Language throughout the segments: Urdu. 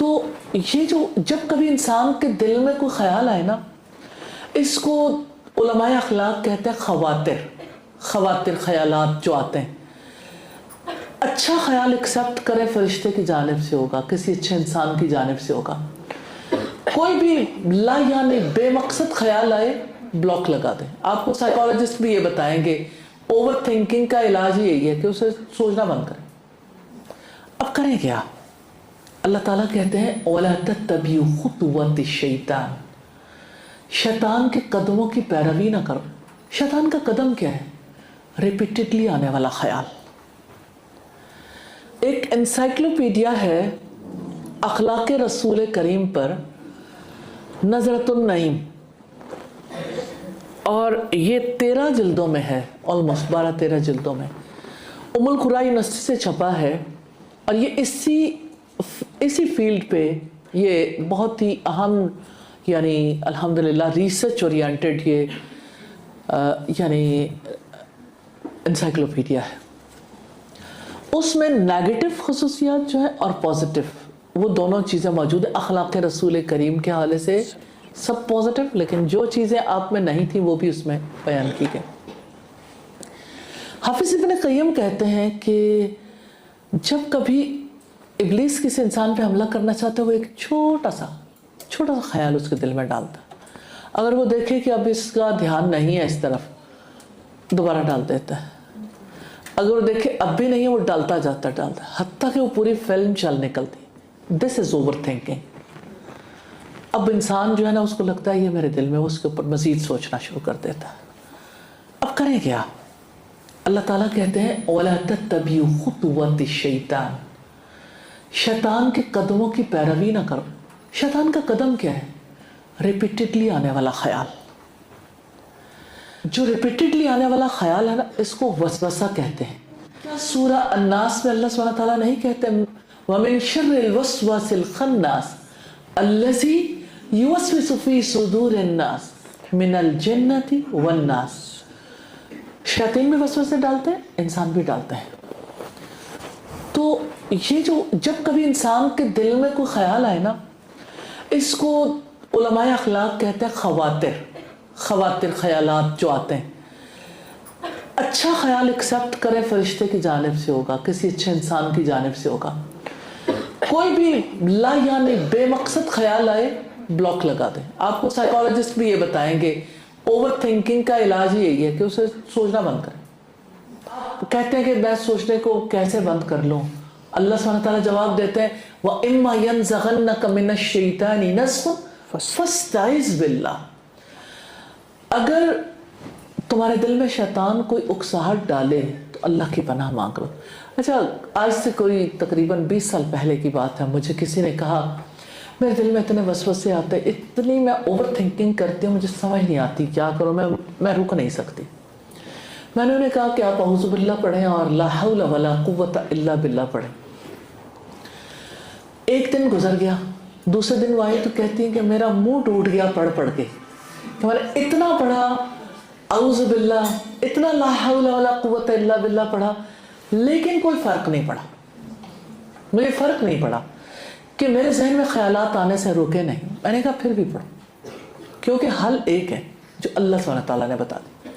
تو یہ جو جب کبھی انسان کے دل میں کوئی خیال آئے نا، اس کو علماء اخلاق کہتے ہیں خواتر خیالات جو آتے ہیں. اچھا خیال ایکسیپٹ کرے فرشتے کی جانب سے ہوگا، کسی اچھے انسان کی جانب سے ہوگا. کوئی بھی لا یعنی بے مقصد خیال آئے بلاک لگا دیں. آپ کو سائیکالوجسٹ بھی یہ بتائیں گے اوور تھنکنگ کا علاج یہی ہے کہ اسے سوچنا بند کریں. اب کریں کیا؟ اللہ تعالیٰ کہتے ہیں وَلَا تَتَّبِعُوا خُطُوَاتِ الشَّيْطَانِ، شیطان کے قدموں کی پیروی نہ کرو. شیطان کا قدم کیا ہے؟ ریپیٹڈلی آنے والا خیال. ایک انسائکلوپیڈیا ہے اخلاق رسول کریم پر، نظرۃ النعیم، اور یہ 13 جلدوں میں ہے، آلموسٹ 12-13 جلدوں میں. ام القرآ یونیورسٹی سے چھپا ہے، اور یہ اسی فیلڈ پہ یہ بہت ہی اہم یعنی الحمدللہ ریسرچ اورینٹڈ یہ یعنی انسائکلوپیڈیا ہے. اس میں نیگیٹو خصوصیات جو ہیں اور پازیٹو، وہ دونوں چیزیں موجود ہیں. اخلاق رسول کریم کے حوالے سے سب پازیٹو، لیکن جو چیزیں آپ میں نہیں تھیں وہ بھی اس میں بیان کی گئی. حافظ ابن قیم کہتے ہیں کہ جب کبھی ابلیس کسی انسان پہ حملہ کرنا چاہتا ہے، وہ ایک چھوٹا سا خیال اس کے دل میں ڈالتا ہے. اگر وہ دیکھے کہ اب اس کا دھیان نہیں ہے اس طرف، دوبارہ ڈال دیتا ہے. اگر وہ دیکھے اب بھی نہیں ہے، وہ ڈالتا جاتا حتیٰ کہ وہ پوری فلم چل نکلتی. دس از اوور تھنکنگ. اب انسان جو ہے نا، اس کو لگتا ہے یہ میرے دل میں، اس کے اوپر مزید سوچنا شروع کر دیتا ہے. اب کریں کیا؟ اللہ تعالیٰ کہتے ہیں وَلَا تَتَّبِعُوا خُطُوَاتِ الشَّيْطَانِ، شیطان کے قدموں کی پیروی نہ کرو. شیطان کا قدم کیا ہے؟ ریپیٹڈلی آنے والا خیال. جو ریپیٹڈلی آنے والا خیال ہے نا، اس کو وسوسہ کہتے ہیں. سورہ الناس میں اللہ سبحانہ تعالیٰ نہیں کہتے وَمِن شَرِّ الْوَسْوَاسِ الْخَنَّاسِ الَّذِي يُوَسْوِسُ فِي صُدُورِ النَّاسِ مِنَ الْجِنَّةِ وَالنَّاسِ. شیطان بھی وسوسے ڈالتے ہیں، انسان بھی ڈالتے ہیں. تو یہ جو جب کبھی انسان کے دل میں کوئی خیال آئے نا، اس کو علماء اخلاق کہتے ہیں خواتر خیالات جو آتے ہیں. اچھا خیال ایکسیپٹ کرے فرشتے کی جانب سے ہوگا، کسی اچھے انسان کی جانب سے ہوگا. کوئی بھی لا یعنی بے مقصد خیال آئے بلاک لگا دیں. آپ کو سائیکالوجسٹ بھی یہ بتائیں گے اوور تھنکنگ کا علاج یہی ہے کہ اسے سوچنا بند کریں. کہتے ہیں کہ میں سوچنے کو کیسے بند کر لوں؟ اللہ سبحانہ تعالیٰ جواب دیتے ہیں وَإِمَّا يَنزَغَنَّكَ مِنَ الشَّيْطَانِ نَزْغٌ فَاسْتَعِذْ بِاللَّهِ. اگر تمہارے دل میں شیطان کوئی اکساہٹ ڈالے تو اللہ کی پناہ مانگ لو. اچھا، آج سے کوئی تقریباً 20 سال پہلے کی بات ہے، مجھے کسی نے کہا میرے دل میں اتنے وسوسے آتے، اتنی میں اوور تھنکنگ کرتی ہوں، مجھے سمجھ نہیں آتی کیا کروں، میں رک نہیں سکتی. میں نے انہیں کہا کہ آپ اعوذ باللہ پڑھیں اور لا حول ولا قوت الا باللہ پڑھیں. ایک دن گزر گیا، دوسرے دن وہ آئی تو کہتی ہیں کہ میرا منہ ٹوٹ گیا پڑھ کے کہ میں نے اتنا پڑھا اعوذ باللہ، اتنا لا حول ولا قوت الا باللہ پڑھا، لیکن کوئی فرق نہیں پڑا. مجھے فرق نہیں پڑا کہ میرے ذہن میں خیالات آنے سے روکے نہیں. میں نے کہا پھر بھی پڑھو، کیونکہ حل ایک ہے جو اللہ سبحانہ تعالیٰ نے بتا دی.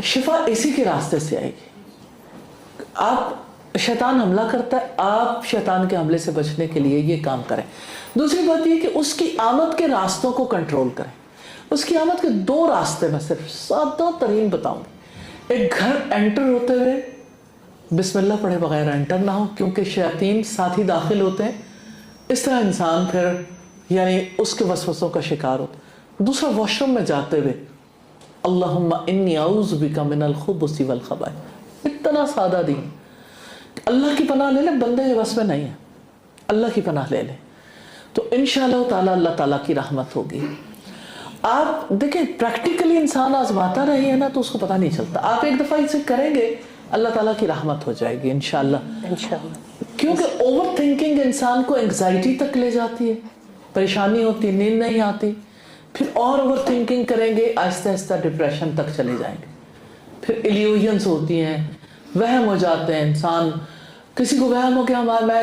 شفا اسی کے راستے سے آئے گی. آپ شیطان حملہ کرتا ہے، آپ شیطان کے حملے سے بچنے کے لیے یہ کام کریں. دوسری بات یہ کہ اس کی آمد کے راستوں کو کنٹرول کریں. اس کی آمد کے 2 راستے میں صرف سادہ ترین بتاؤں گی. ایک، گھر انٹر ہوتے ہوئے بسم اللہ پڑھے بغیر انٹر نہ ہو، کیونکہ شیاطین ساتھ ہی داخل ہوتے ہیں. اس طرح انسان پھر یعنی اس کے وسوسوں کا شکار ہوتا ہے. دوسرا، واش روم میں جاتے ہوئے اللہم انی اعوذ بک من الخبث والخبائث. اتنا سادہ دین. اللہ کی پناہ لے لیں، بندے کے بس میں نہیں ہے، اللہ کی پناہ لے لیں تو انشاءاللہ تعالیٰ اللہ تعالیٰ کی رحمت ہوگی. آپ دیکھیں پریکٹیکلی انسان آزماتا رہی ہے نا تو اس کو پتہ نہیں چلتا. آپ ایک دفعہ اسے کریں گے اللہ تعالیٰ کی رحمت ہو جائے گی انشاءاللہ. کیونکہ اوور تھنکنگ انسان کو انگزائٹی تک لے جاتی ہے، پریشانی ہوتی، نیند نہیں آتی. پھر اور اوور تھنکنگ کریں گے، آہستہ آہستہ ڈپریشن تک چلے جائیں گے. پھر ایلیوژنس ہوتی ہیں، وہم ہو جاتے ہیں. انسان کسی کو وہم ہو کہ میں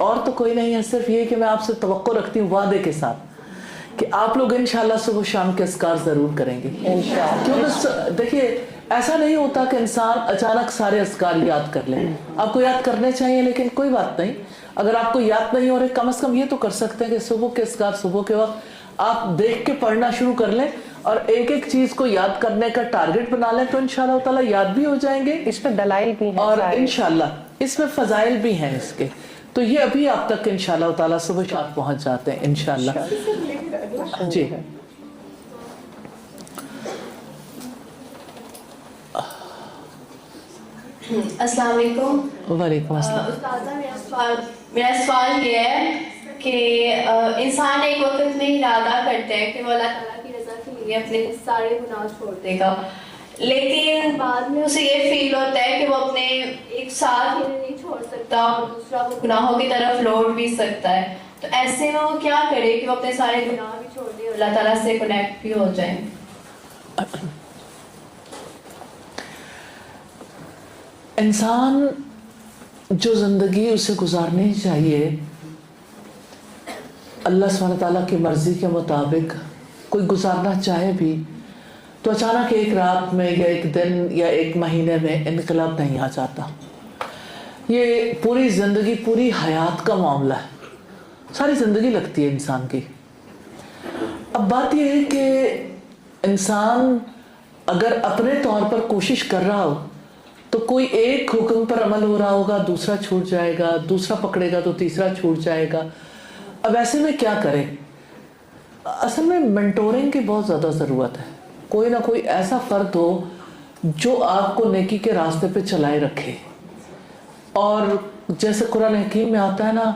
اور تو کوئی نہیں ہے، صرف یہ کہ میں آپ سے توقع رکھتی ہوں وعدے کے ساتھ کہ آپ لوگ انشاءاللہ صبح و شام کے اذکار ضرور کریں گے انشاءاللہ. کیونکہ دیکھیے ایسا نہیں ہوتا کہ انسان اچانک سارے اذکار یاد کر لے. آپ کو یاد کرنے چاہیے، لیکن کوئی بات نہیں، اگر آپ کو یاد نہیں ہو رہے کم از کم یہ تو کر سکتے ہیں کہ صبح کے اذکار صبح کے وقت آپ دیکھ کے پڑھنا شروع کر لیں اور ایک ایک چیز کو یاد کرنے کا ٹارگٹ بنا لیں، تو انشاءاللہ تعالیٰ یاد بھی ہو جائیں گے. اس میں دلائل بھی ہیں اور انشاءاللہ اس میں فضائل بھی ہیں اس کے، تو یہ ابھی آپ تک انشاءاللہ تعالیٰ صبح شام پہنچ جاتے ہیں انشاءاللہ. جی السلام علیکم. وعلیکم السلام. استاذہ میرا سوال یہ ہے کہ انسان ایک وقت میں ارادہ کرتا ہے کہ وہ اللہ تعالیٰ کی رضا کے لیے اپنے سارے گناہ چھوڑ دے گا، لیکن بعد میں اسے یہ فیل ہوتا ہے کہ وہ اپنے ایک ساتھ ہی نہیں چھوڑ سکتا اور دوسرا وہ گناہوں کی طرف لوٹ بھی سکتا ہے. تو ایسے میں وہ کیا کرے کہ وہ اپنے سارے گناہ بھی چھوڑ دے اور اللہ تعالیٰ سے کنیکٹ بھی ہو جائے؟ انسان جو زندگی اسے گزارنی چاہیے اللہ سبحانہ تعالیٰ کی مرضی کے مطابق کوئی گزارنا چاہے بھی، تو اچانک ایک رات میں یا ایک دن یا ایک مہینے میں انقلاب نہیں آ جاتا. یہ پوری زندگی پوری حیات کا معاملہ ہے، ساری زندگی لگتی ہے انسان کی. اب بات یہ ہے کہ انسان اگر اپنے طور پر کوشش کر رہا ہو تو کوئی ایک حکم پر عمل ہو رہا ہوگا، دوسرا چھوٹ جائے گا، دوسرا پکڑے گا تو تیسرا چھوٹ جائے گا. اب ایسے میں کیا کریں؟ اصل میں مینٹورنگ کی بہت زیادہ ضرورت ہے. کوئی نہ کوئی ایسا فرد ہو جو آپ کو نیکی کے راستے پہ چلائے رکھے. اور جیسے قرآن حکیم میں آتا ہے نا،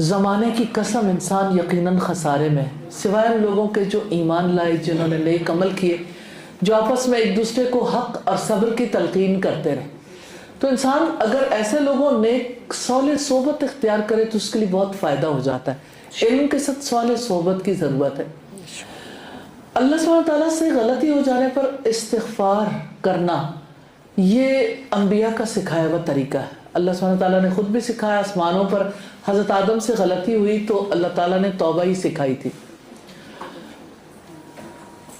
زمانے کی قسم انسان یقیناً خسارے میں، سوائے ان لوگوں کے جو ایمان لائے، جنہوں نے نیک عمل کیے، جو آپس میں ایک دوسرے کو حق اور صبر کی تلقین کرتے رہے. تو انسان اگر ایسے لوگوں نیک صالح صحبت اختیار کرے تو اس کے لیے بہت فائدہ ہو جاتا ہے. علم کے ساتھ صالح صحبت کی ضرورت ہے. اللہ سبحانہ تعالیٰ سے غلطی ہو جانے پر استغفار کرنا یہ انبیاء کا سکھایا ہوا طریقہ ہے. اللہ سبحانہ تعالیٰ نے خود بھی سکھایا. آسمانوں پر حضرت آدم سے غلطی ہوئی تو اللہ تعالیٰ نے توبہ ہی سکھائی تھی.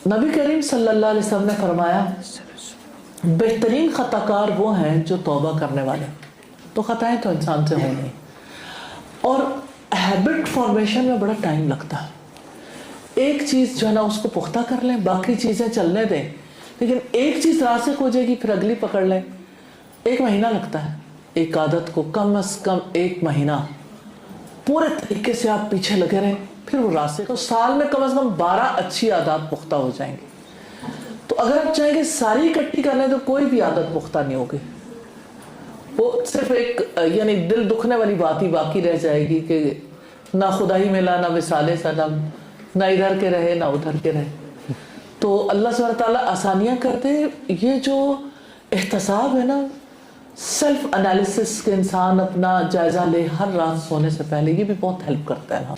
نبی کریم صلی اللہ علیہ وسلم نے فرمایا بہترین خطا کار وہ ہیں جو توبہ کرنے والے. تو خطائیں تو انسان سے ہونی ہیں، اور ہیبٹ فارمیشن میں بڑا ٹائم لگتا ہے. ایک چیز جو ہے نا اس کو پختہ کر لیں، باقی چیزیں چلنے دیں، لیکن ایک چیز راسخ ہو جائے گی پھر اگلی پکڑ لیں. 1 مہینہ لگتا ہے ایک عادت کو، کم از کم 1 مہینہ پورے طریقے سے آپ پیچھے لگے رہیں، پھر وہ راسخ. تو سال میں کم از کم 12 اچھی عادات پختہ ہو جائیں گی. تو اگر آپ چاہیں گے ساری اکٹھی کر لیں تو کوئی بھی عادت پختہ نہیں ہوگی. وہ صرف ایک یعنی دل دکھنے والی بات ہی باقی رہ جائے گی کہ نہ خدا ہی ملا، نہ وصال صنم، نہ ادھر کے رہے نہ ادھر کے رہے. تو اللہ سبحانہ تعالیٰ آسانیاں کرتے. یہ جو احتساب ہے نا، سیلف انالیسس کے انسان اپنا جائزہ لے ہر رات سونے سے پہلے، یہ بھی بہت ہیلپ کرتا ہے.